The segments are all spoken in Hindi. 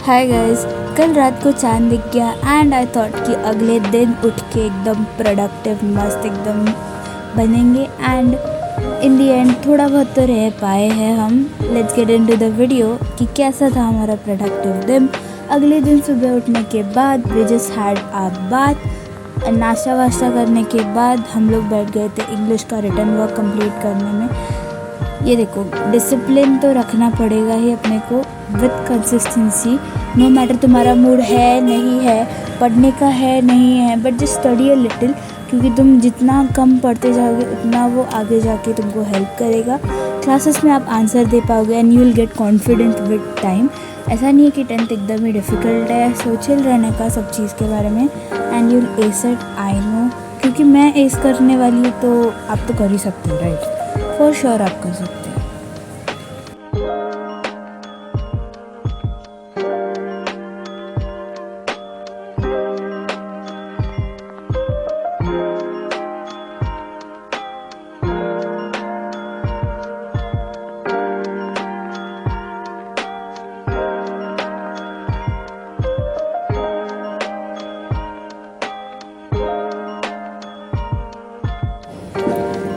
हाय गाइस, कल रात को चांद दिख गया एंड आई थॉट कि अगले दिन उठ के एकदम प्रोडक्टिव मस्त एकदम बनेंगे एंड इन दी एंड थोड़ा बहुत तो रह पाए हैं हम। Let's get into the video कि कैसा था हमारा प्रोडक्टिव दिन। अगले दिन सुबह उठने के बाद वी जस्ट हैड आवर बात, नाश्ता वाश्ता करने के बाद हम लोग बैठ गए थे इंग्लिश का रिटन वर्क कंप्लीट करने में। ये देखो, डिसिप्लिन तो रखना पड़ेगा ही अपने को विथ कंसिस्टेंसी। नो मैटर तुम्हारा मूड है नहीं है, पढ़ने का है नहीं है, but just study a little, क्योंकि तुम जितना कम पढ़ते जाओगे उतना वो आगे जाके तुमको हेल्प करेगा। क्लासेस में आप आंसर दे पाओगे and you will get confident with time. ऐसा नहीं है कि 10th एकदम ही डिफ़िकल्ट है, सो चिल रहने का सब चीज़ के बारे में and you will S it. I know, क्योंकि मैं एस करने वाली हूँ तो आप तो कर ही सकते हो, राइट? फॉर श्योर आप कर सकते हैं।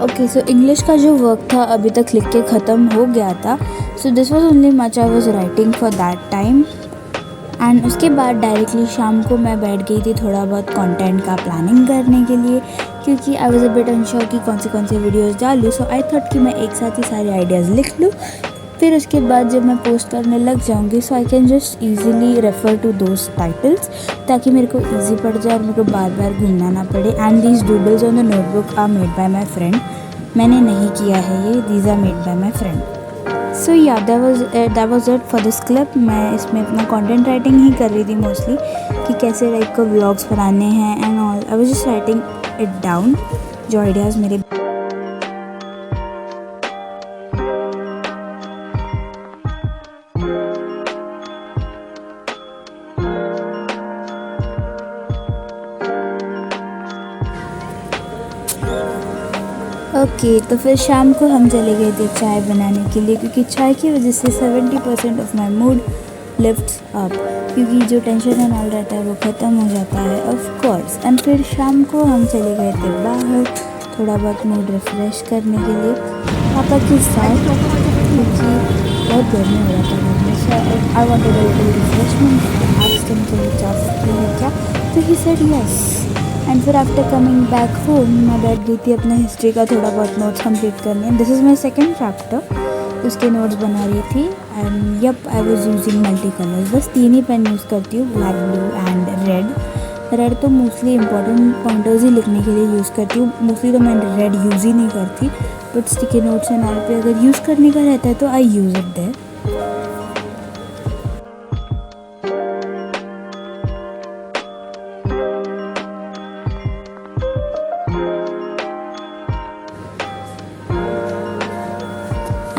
ओके, सो इंग्लिश का जो वर्क था अभी तक लिख के ख़त्म हो गया था। So this was only much I was writing for that time. And उसके बाद डायरेक्टली शाम को मैं बैठ गई थी थोड़ा बहुत कंटेंट का प्लानिंग करने के लिए, क्योंकि I was a bit unsure कि कौन से वीडियोज़ डालूँ। सो आई थॉट कि मैं एक साथ ही सारे आइडियाज़ लिख लूँ, फिर उसके बाद जब मैं पोस्ट करने लग जाऊँगी so I can just easily refer to those titles, ताकि मेरे को ईजी पड़ जाए और मेरे को बार बार घूमना ना पड़े। And these doodles on the notebook are made by my friend. मैंने नहीं किया है ये, these are made by my friend. So yeah that was it for this clip. मैं इसमें अपना कंटेंट राइटिंग ही कर रही थी मोस्टली, कि कैसे टाइप को व्लॉग्स बनाने हैं and all. I was just writing it down, जो आइडियाज़ मेरे। ओके, तो फिर शाम को हम चले गए थे चाय बनाने के लिए, क्योंकि चाय की वजह से 70% of my mood lifts up, क्योंकि जो टेंशन एंड ऑल रहता है वो ख़त्म हो जाता है ऑफ कोर्स। एंड फिर शाम को हम चले गए थे बाहर थोड़ा बहुत मूड रिफ़्रेश करने के लिए पापा के साथ, क्योंकि बहुत गर्मी हो रहा था घर में। So I wanted a little refreshment. Asked him कि जा सकते हैं क्या, तो ही सेड यस। एंड फिर आफ्टर कमिंग बैक होम मैं बैठ गई थी अपना हिस्ट्री का थोड़ा बहुत नोट्स कंप्लीट करने। This is my second chapter, उसके नोट्स बना रही थी। And yup, I was using multi colours. बस 3 ही पेन यूज़ करती हूँ, black, blue and red. Red तो मोस्टली इंपॉर्टेंट पॉइंटर्स ही लिखने के लिए यूज़ करती हूँ, मोस्टली तो मैं रेड यूज़ ही नहीं करती, but sticky notes and all पे अगर यूज़ करने का रहता है तो आई यूज़ इट देयर।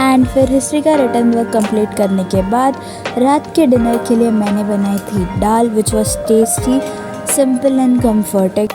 एंड फिर हिस्ट्री का रिटर्न वर्क कंप्लीट करने के बाद रात के डिनर के लिए मैंने बनाई थी दाल, which was tasty, simple and comforting.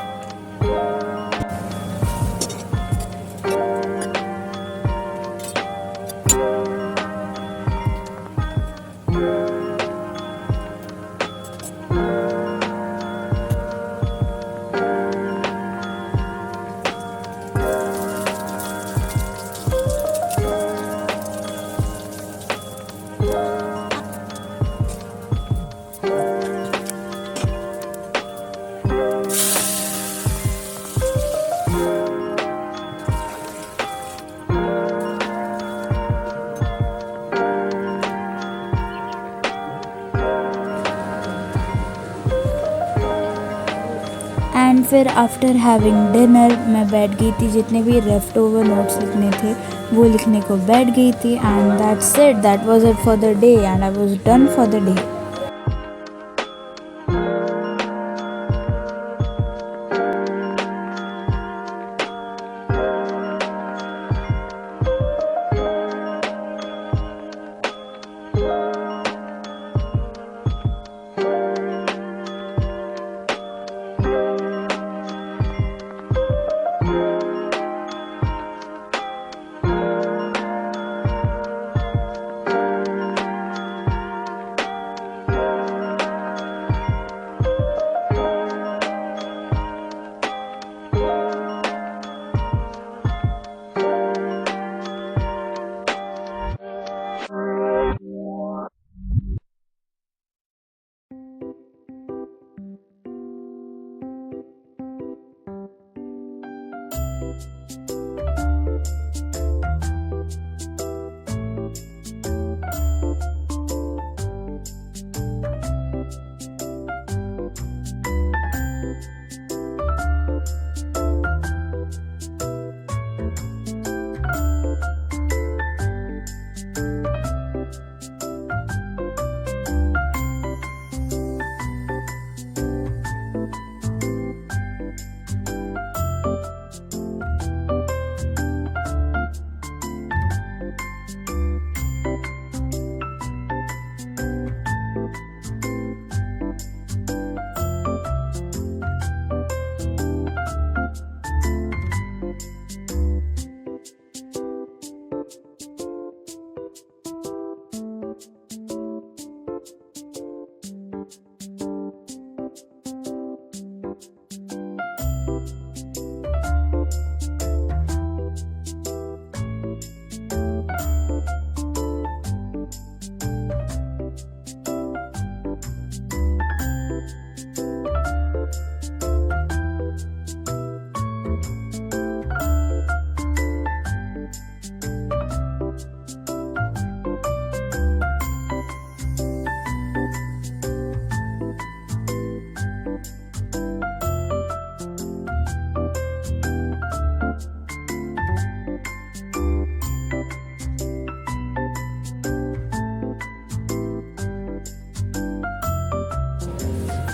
And फिर आफ्टर हैविंग डिनर मैं बैठ गई थी, जितने भी लेफ्ट ओवर नोट्स लिखने थे वो लिखने को बैठ गई थी। And that's it, that was it for the day and I was done for the day.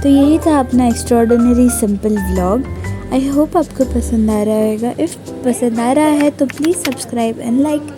तो यही था अपना extraordinary simple vlog. I hope आपको पसंद आ रहा होगा। इफ़ पसंद आ रहा है तो प्लीज़ सब्सक्राइब एंड लाइक।